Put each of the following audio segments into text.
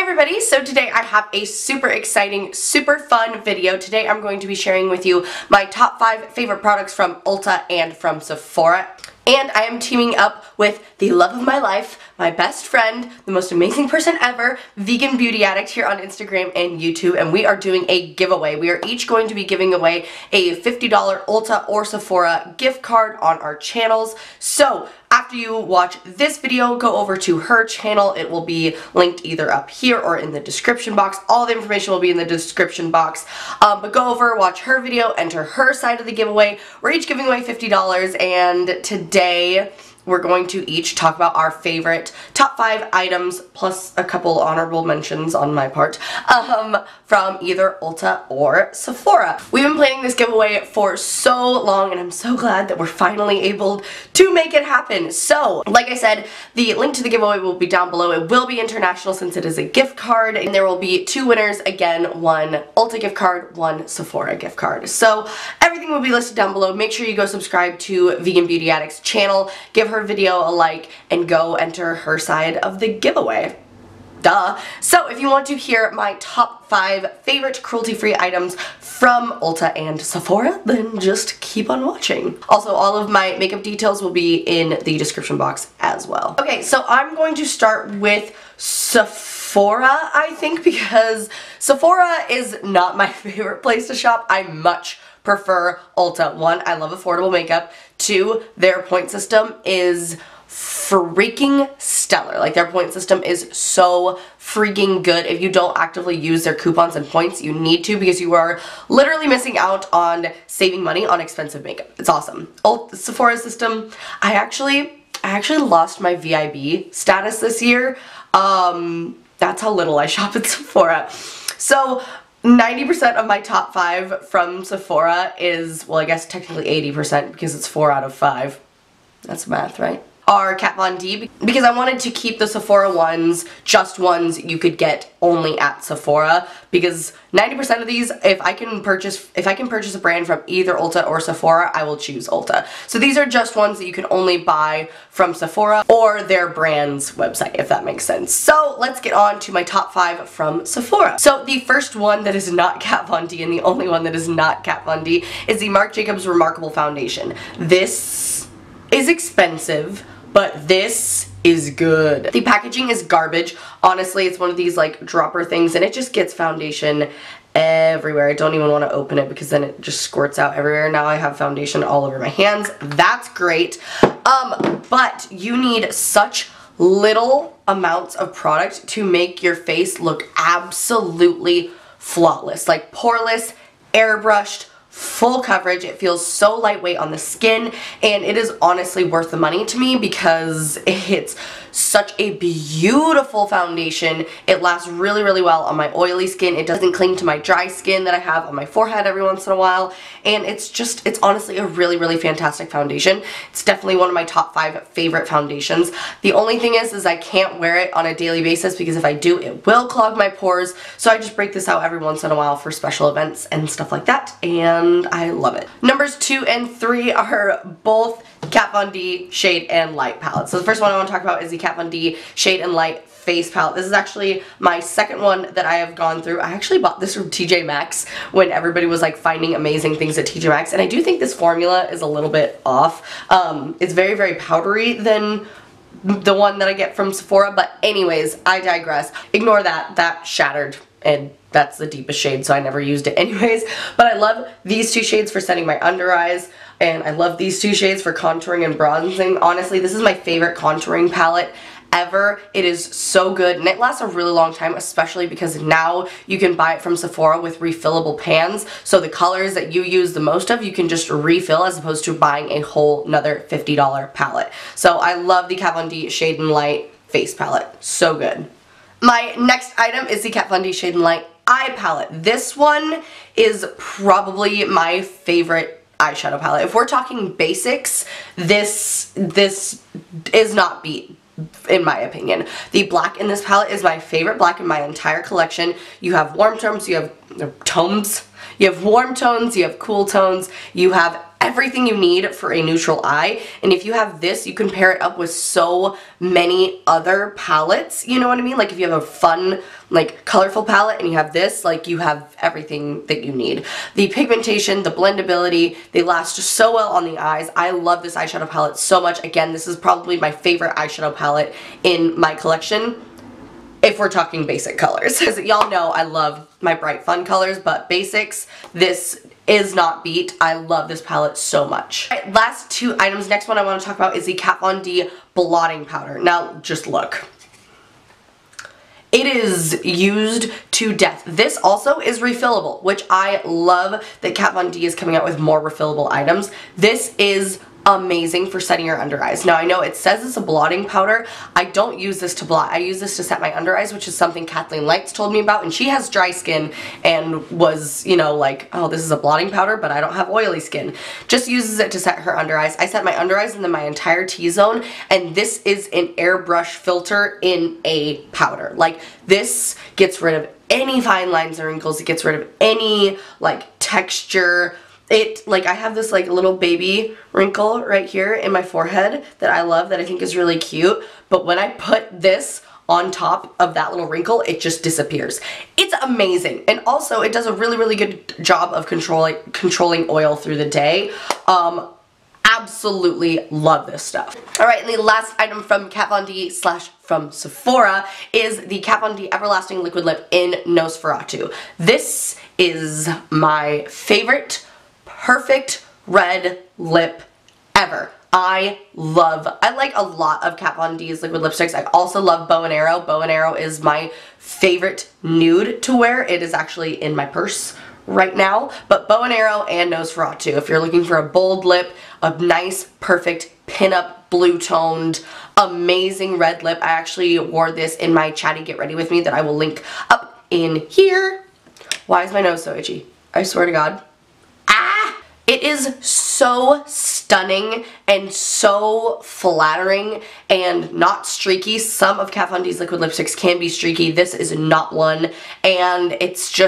everybody, so today I have a super exciting, super fun video. Today I'm going to be sharing with you my top 5 favorite products from Ulta and from Sephora. And I am teaming up with the love of my life, my best friend, the most amazing person ever, VeganBeautyAddict here on Instagram and YouTube, and we are doing a giveaway. We are each going to be giving away a $50 Ulta or Sephora gift card on our channels. So after you watch this video, go over to her channel. It will be linked either up here or in the description box. All the information will be in the description box. But go over, watch her video, enter her side of the giveaway. We're each giving away $50, and today we're going to each talk about our favorite top 5 items, plus a couple honorable mentions on my part, from either Ulta or Sephora. We've been planning this giveaway for so long, and I'm so glad that we're finally able to make it happen. So, like I said, the link to the giveaway will be down below. It will be international since it is a gift card, and there will be 2 winners. Again, 1 Ulta gift card, 1 Sephora gift card. So, everything will be listed down below. Make sure you go subscribe to VeganBeautyAddict's channel, give her video a like, and go enter her side of the giveaway. Duh. So if you want to hear my top 5 favorite cruelty-free items from Ulta and Sephora, then just keep on watching. Also, all of my makeup details will be in the description box as well. Okay, so I'm going to start with Sephora, I think, because Sephora is not my favorite place to shop. I much prefer Ulta. 1, I love affordable makeup. 2, their point system is freaking stellar. Like, their point system is so freaking good. If you don't actively use their coupons and points, you need to, because you are literally missing out on saving money on expensive makeup. It's awesome. Sephora system, I actually lost my VIB status this year. That's how little I shop at Sephora. So 90% of my top 5 from Sephora is, well, I guess technically 80% because it's 4 out of 5. That's math, right? Are Kat Von D, because I wanted to keep the Sephora ones just ones you could get only at Sephora, because 90% of these, if I can purchase a brand from either Ulta or Sephora, I will choose Ulta. So these are just ones that you can only buy from Sephora or their brand's website, if that makes sense. So let's get on to my top 5 from Sephora. So the first one that is not Kat Von D, and the only one that is not Kat Von D, is the Marc Jacobs Remarcable foundation. This is expensive, but this is good. The packaging is garbage. Honestly, it's one of these like dropper things, and it just gets foundation everywhere. I don't even want to open it because then it just squirts out everywhere. Now I have foundation all over my hands. That's great. But you need such little amounts of product to make your face look absolutely flawless. Like poreless, airbrushed, full coverage. It feels so lightweight on the skin, and it is honestly worth the money to me because it's such a beautiful foundation. It lasts really, really well on my oily skin. It doesn't cling to my dry skin that I have on my forehead every once in a while, and it's honestly a really, really fantastic foundation. It's definitely one of my top 5 favorite foundations. The only thing is I can't wear it on a daily basis, because if I do, it will clog my pores, so I just break this out every once in a while for special events and stuff like that, and I love it. Numbers 2 and 3 are both Kat Von D Shade and Light palette. So the first one I want to talk about is the Kat Von D Shade and Light face palette. This is actually my second one that I have gone through. I actually bought this from TJ Maxx when everybody was like finding amazing things at TJ Maxx, and I do think this formula is a little bit off. It's very, very powdery than the one that I get from Sephora, but anyways, I digress. Ignore that. That shattered, and that's the deepest shade, so I never used it anyways. But I love these 2 shades for setting my under eyes, and I love these 2 shades for contouring and bronzing. Honestly, this is my favorite contouring palette ever. It is so good, and it lasts a really long time, especially because now you can buy it from Sephora with refillable pans, so the colors that you use the most of, you can just refill as opposed to buying a whole another $50 palette. So I love the Kat Von D Shade and Light face palette. So good. My next item is the Kat Von D Shade and Light eye palette. This one is probably my favorite eyeshadow palette. If we're talking basics, this is not beat, in my opinion. The black in this palette is my favorite black in my entire collection. You have warm tones, you have tones, you have warm tones, you have cool tones, you have everything you need for a neutral eye. And if you have this, you can pair it up with so many other palettes, you know what I mean? Like if you have a fun, like colorful palette and you have this, like you have everything that you need. The pigmentation, the blendability, they last so well on the eyes. I love this eyeshadow palette so much. Again, this is probably my favorite eyeshadow palette in my collection, if we're talking basic colors. Because y'all know I love my bright fun colors, but basics, this is not beat. I love this palette so much. All right, last two items. Next one I want to talk about is the Kat Von D blotting powder. Now, just look. It is used to death. This also is refillable, which I love that Kat Von D is coming out with more refillable items. This is amazing for setting your under eyes. Now I know it says it's a blotting powder. I don't use this to blot. I use this to set my under eyes, which is something Kathleen Lights told me about, and she has dry skin and was, you know, like, oh, this is a blotting powder, but I don't have oily skin. Just uses it to set her under eyes. I set my under eyes and then my entire T-zone, and this is an airbrush filter in a powder. Like, this gets rid of any fine lines and wrinkles. It gets rid of any, like, texture. It, like, I have this, like, little baby wrinkle right here in my forehead that I love, that I think is really cute, but when I put this on top of that little wrinkle, it just disappears. It's amazing, and also it does a really, really good job of controlling oil through the day. Absolutely love this stuff. Alright, and the last item from Kat Von D / from Sephora is the Kat Von D Everlasting Liquid Lip in Nosferatu. This is my favorite perfect red lip ever. I like a lot of Kat Von D's liquid lipsticks. I also love Bow and Arrow. Bow and Arrow is my favorite nude to wear. It is actually in my purse right now. But Bow and Arrow and Nosferatu, if you're looking for a bold lip, a nice, perfect, pin-up, blue-toned, amazing red lip. I actually wore this in my Chatty Get Ready With Me that I will link up in here. Why is my nose so itchy? I swear to God. It is so stunning and so flattering and not streaky. Some of Kat Von D's liquid lipsticks can be streaky. This is not one, and it's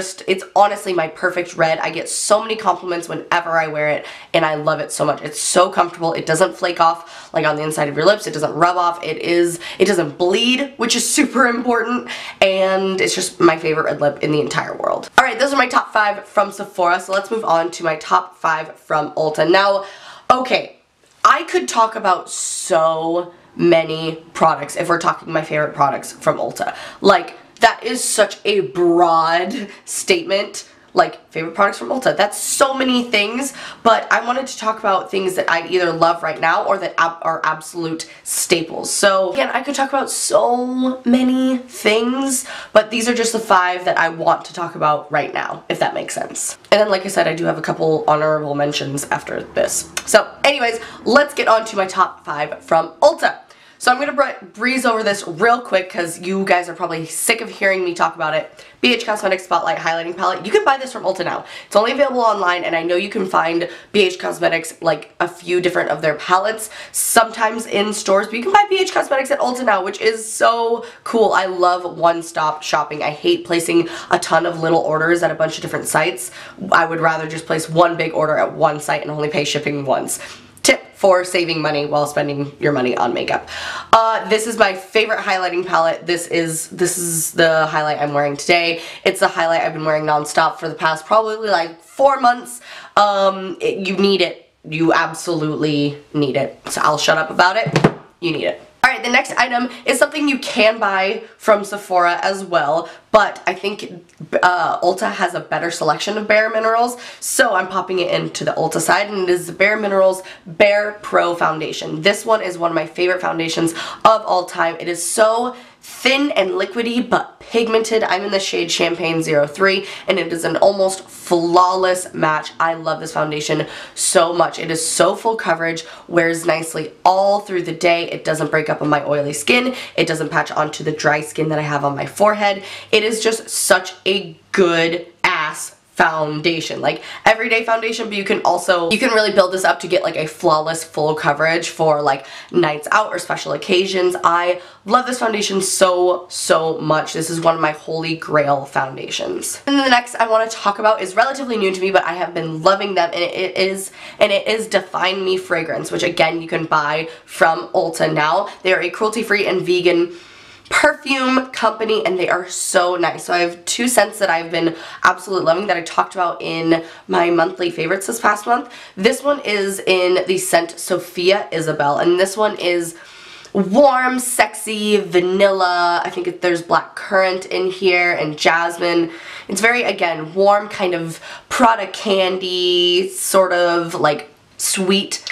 honestly my perfect red. I get so many compliments whenever I wear it, and I love it so much. It's so comfortable. It doesn't flake off like on the inside of your lips. It doesn't rub off. It doesn't bleed, which is super important, and it's just my favorite red lip in the entire world. Alright, those are my top 5 from Sephora, so let's move on to my top 5 from Ulta. Now, okay, I could talk about so many products if we're talking my favorite products from Ulta. Like, that is such a broad statement. Like, favorite products from Ulta. That's so many things, but I wanted to talk about things that I either love right now or that are absolute staples. So, again, I could talk about so many things, but these are just the 5 that I want to talk about right now, if that makes sense. And then, like I said, I do have a couple honorable mentions after this. So, anyways, let's get on to my top 5 from Ulta. So I'm going to breeze over this real quick because you guys are probably sick of hearing me talk about it. BH Cosmetics Spotlight Highlighting Palette. You can buy this from Ulta now. It's only available online, and I know you can find BH Cosmetics, like, a few different of their palettes, sometimes in stores, but you can buy BH Cosmetics at Ulta now, which is so cool. I love one-stop shopping. I hate placing a ton of little orders at a bunch of different sites. I would rather just place one big order at one site and only pay shipping once. Tip for saving money while spending your money on makeup. This is my favorite highlighting palette. This is the highlight I'm wearing today. It's the highlight I've been wearing nonstop for the past probably like 4 months. You need it. You absolutely need it. So I'll shut up about it. You need it. Alright, the next item is something you can buy from Sephora as well, but I think Ulta has a better selection of Bare Minerals, so I'm popping it into the Ulta side, and it is the Bare Minerals Bare Pro Foundation. This one is one of my favorite foundations of all time. It is so thin and liquidy but pigmented. I'm in the shade Champagne 03, and it is an almost flawless match. I love this foundation so much. It is so full coverage, wears nicely all through the day. It doesn't break up on my oily skin. It doesn't patch onto the dry skin that I have on my forehead. It is just such a good ass foundation, like everyday foundation, but you can really build this up to get like a flawless full coverage for like nights out or special occasions. I love this foundation so much. This is one of my holy grail foundations. And then the next I want to talk about is relatively new to me, but I have been loving them, and it is DefineMe fragrance, which again you can buy from Ulta now. They are a cruelty-free and vegan perfume company, and they are so nice. So I have 2 scents that I've been absolutely loving that I talked about in my monthly favorites this past month. This one is in the scent Sophia Isabel, and this one is warm, sexy, vanilla. I think there's black currant in here and jasmine. It's very, again, warm, kind of Prada candy, sort of like sweet,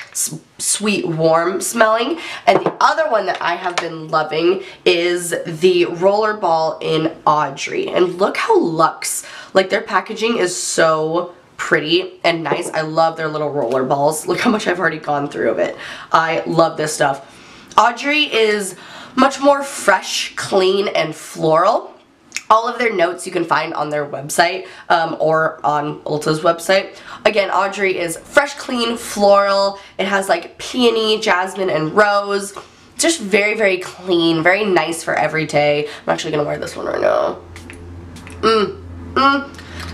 warm smelling. And the other one that I have been loving is the Rollerball in Audrey. And look how luxe, like their packaging is so pretty and nice. I love their little roller balls. Look how much I've already gone through of it. I love this stuff. Audrey is much more fresh, clean, and floral. All of their notes you can find on their website or on Ulta's website. Again, Audrey is fresh, clean, floral. It has like peony, jasmine, and rose. Just very clean, very nice for every day. I'm actually going to wear this one right now.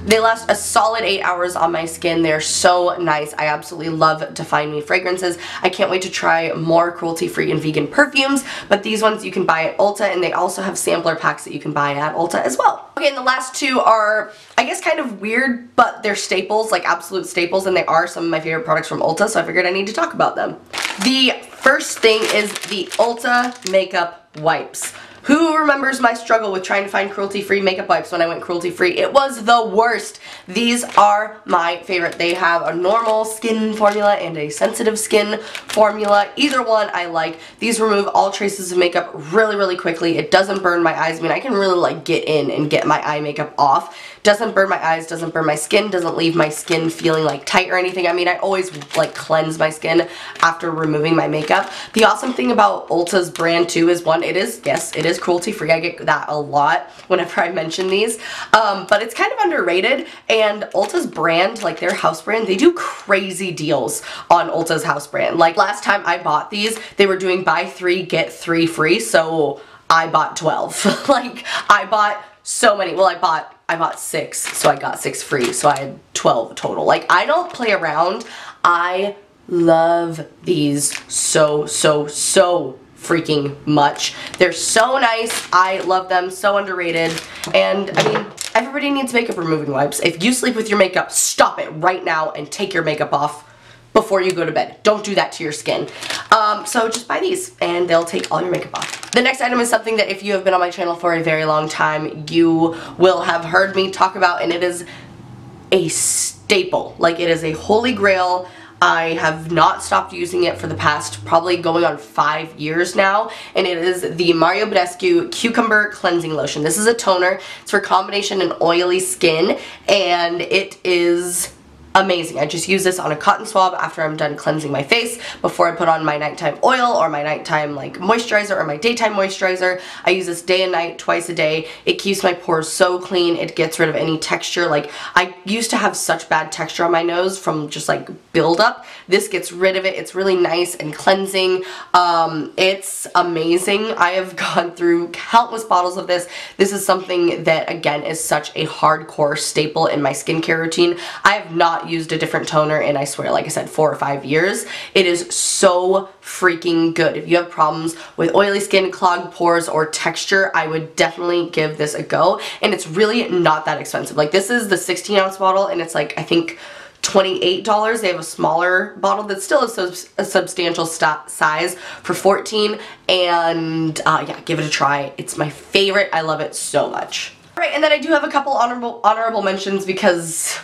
They last a solid 8 hours on my skin. They're so nice. I absolutely love DefineMe fragrances. I can't wait to try more cruelty-free and vegan perfumes, but these ones you can buy at Ulta, and they also have sampler packs that you can buy at Ulta as well. Okay, and the last 2 are, I guess, kind of weird, but they're staples, like absolute staples, and they are some of my favorite products from Ulta, so I figured I need to talk about them. The first thing is the Ulta makeup wipes. Who remembers my struggle with trying to find cruelty-free makeup wipes when I went cruelty-free? It was the worst. These are my favorite. They have a normal skin formula and a sensitive skin formula. Either one I like. These remove all traces of makeup really quickly. It doesn't burn my eyes. I mean, I can really like get in and get my eye makeup off. Doesn't burn my eyes, doesn't burn my skin, doesn't leave my skin feeling like tight or anything. I mean, I always like cleanse my skin after removing my makeup. The awesome thing about Ulta's brand too is, one, yes, it is cruelty free. I get that a lot whenever I mention these, but it's kind of underrated. And Ulta's brand, like their house brand, they do crazy deals on Ulta's house brand. Like last time I bought these, they were doing buy 3 get 3 free, so I bought 12. Like I bought so many. Well, I bought 6, so I got 6 free, so I had 12 total. Like, I don't play around. I love these so freaking much. They're so nice. I love them. So underrated. And, I mean, everybody needs makeup removing wipes. If you sleep with your makeup, stop it right now and take your makeup off before you go to bed. Don't do that to your skin. So just buy these and they'll take all your makeup off. The next item is something that if you have been on my channel for a very long time, you will have heard me talk about, and it is a staple. Like, it is a holy grail. I have not stopped using it for the past probably going on 5 years now, and it is the Badescu Cucumber Cleansing Lotion. This is a toner. It's for combination and oily skin, and it is amazing. I just use this on a cotton swab after I'm done cleansing my face before I put on my nighttime oil or my nighttime like moisturizer or my daytime moisturizer. I use this day and night, twice a day. It keeps my pores so clean. It gets rid of any texture. Like, I used to have such bad texture on my nose from just like buildup. This gets rid of it. It's really nice and cleansing. It's amazing. I have gone through countless bottles of this. This is something that, again, is such a hardcore staple in my skincare routine. I have not used a different toner in, I swear, like I said, 4 or 5 years. It is so freaking good. If you have problems with oily skin, clogged pores, or texture, I would definitely give this a go. And it's really not that expensive. Like, this is the 16-ounce bottle, and it's like, I think, $28. They have a smaller bottle that's still a substantial size for $14, and yeah, give it a try. It's my favorite. I love it so much. Alright, and then I do have a couple honorable mentions because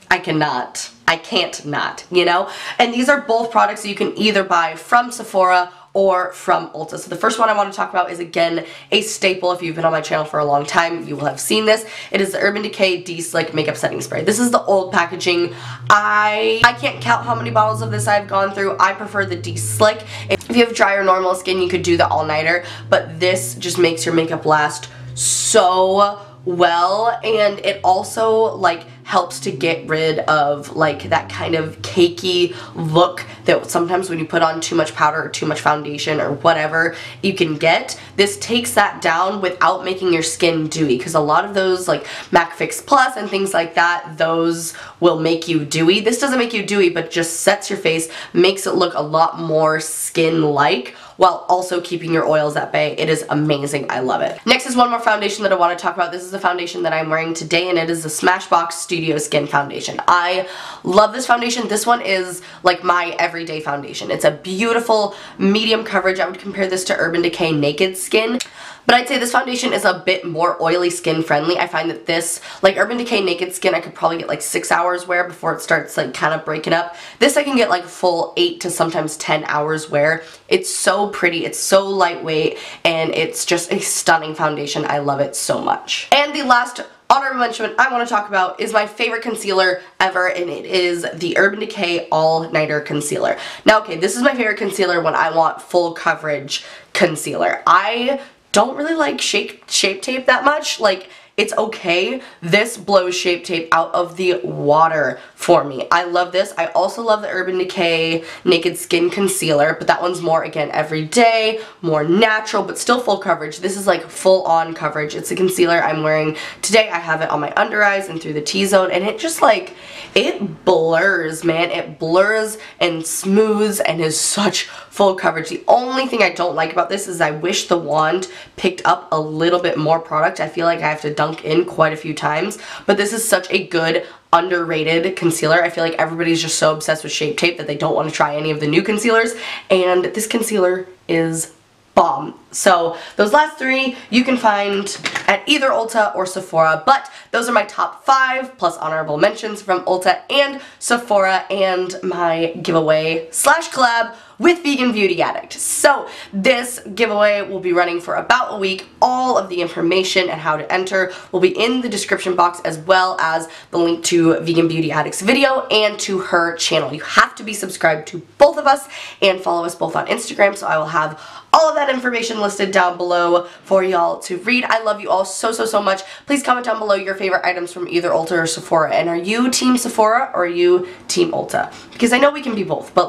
I can't not, you know? And these are both products that you can either buy from Sephora or from Ulta. So the first one I want to talk about is, again, a staple. If you've been on my channel for a long time, you will have seen this. It is the Urban Decay De-Slick Makeup Setting Spray. This is the old packaging. I can't count how many bottles of this I've gone through. I prefer the De-Slick. If you have dry or normal skin, you could do the all-nighter, but this just makes your makeup last so well, and it also like helps to get rid of like that kind of cakey look that sometimes when you put on too much powder or too much foundation or whatever you can get. This takes that down without making your skin dewy, because a lot of those like MAC Fix Plus and things like that, those will make you dewy. This doesn't make you dewy, but just sets your face, makes it look a lot more skin-like, while also keeping your oils at bay. It is amazing. I love it. Next is one more foundation that I want to talk about. This is the foundation that I'm wearing today, and it is the Smashbox Studio Skin Foundation. I love this foundation. This one is like my everyday foundation. It's a beautiful medium coverage. I would compare this to Urban Decay Naked Skin. But I'd say this foundation is a bit more oily skin friendly. I find that this, like Urban Decay Naked Skin, I could probably get like 6 hours wear before it starts like kind of breaking up. This I can get like full 8 to sometimes 10 hours wear. It's so pretty, it's so lightweight, and it's just a stunning foundation. I love it so much. And the last honorable mention I want to talk about is my favorite concealer ever, and it is the Urban Decay All Nighter Concealer. Now, okay, this is my favorite concealer when I want full coverage concealer. I don't really like Shape Tape that much. Like, it's okay. This blows Shape Tape out of the water for me. I love this. I also love the Urban Decay Naked Skin Concealer, but that one's more, again, everyday, more natural, but still full coverage. This is like full-on coverage. It's a concealer I'm wearing today. I have it on my under eyes and through the T-zone, and it just like, it blurs, man. It blurs and smooths and is such full coverage. The only thing I don't like about this is I wish the wand picked up a little bit more product. I feel like I have to dunk in quite a few times, but this is such a good underrated concealer. I feel like everybody's just so obsessed with Shape Tape that they don't want to try any of the new concealers, and this concealer is bomb. So those last three you can find at either Ulta or Sephora, but those are my top 5 plus honorable mentions from Ulta and Sephora, and my giveaway slash collab with Vegan Beauty Addict. So this giveaway will be running for about a week. All of the information and how to enter will be in the description box, as well as the link to Vegan Beauty Addict's video and to her channel. You have to be subscribed to both of us and follow us both on Instagram, so I will have all of that information listed down below for y'all to read. I love you all so, so, so much. Please comment down below your favorite items from either Ulta or Sephora. And are you Team Sephora or are you Team Ulta? Because I know we can be both, but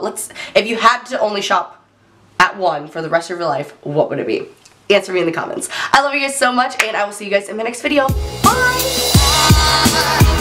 if you had to only shop at one for the rest of your life, what would it be? Answer me in the comments. I love you guys so much, and I will see you guys in my next video. Bye!